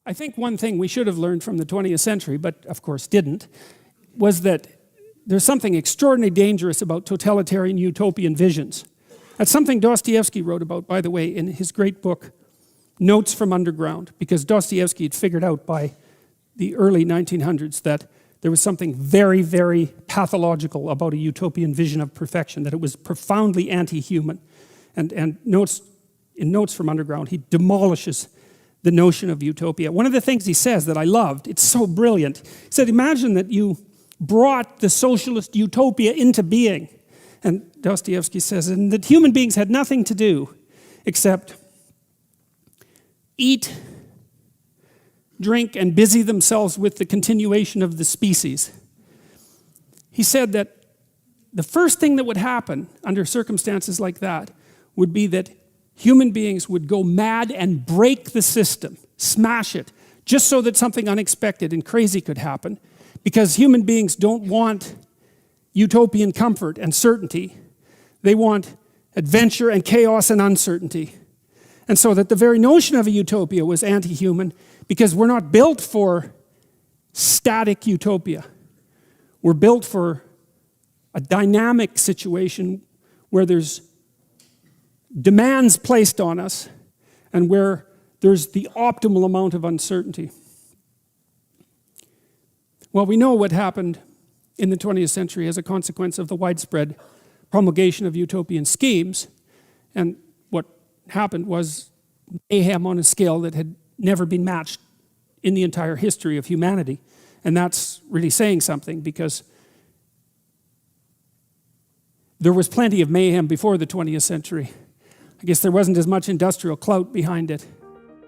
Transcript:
I think one thing we should have learned from the 20th century, but of course didn't, was that there's something extraordinarily dangerous about totalitarian utopian visions. That's something Dostoevsky wrote about, by the way, in his great book, Notes from Underground, because Dostoevsky had figured out by the early 1900s that there was something very, very pathological about a utopian vision of perfection, that it was profoundly anti-human. And in Notes from Underground, he demolishes the notion of utopia. One of the things he says that I loved, it's so brilliant. He said, imagine that you brought the socialist utopia into being. And Dostoevsky says, and that human beings had nothing to do except eat, drink, and busy themselves with the continuation of the species. He said that the first thing that would happen under circumstances like that would be that human beings would go mad and break the system, smash it, just so that something unexpected and crazy could happen, because human beings don't want utopian comfort and certainty. They want adventure and chaos and uncertainty. And so that the very notion of a utopia was anti-human, because we're not built for static utopia. We're built for a dynamic situation where there's demands placed on us and where there's the optimal amount of uncertainty. Well, we know what happened in the 20th century as a consequence of the widespread promulgation of utopian schemes. And what happened was mayhem on a scale that had never been matched in the entire history of humanity. And that's really saying something, because there was plenty of mayhem before the 20th century. I guess there wasn't as much industrial clout behind it.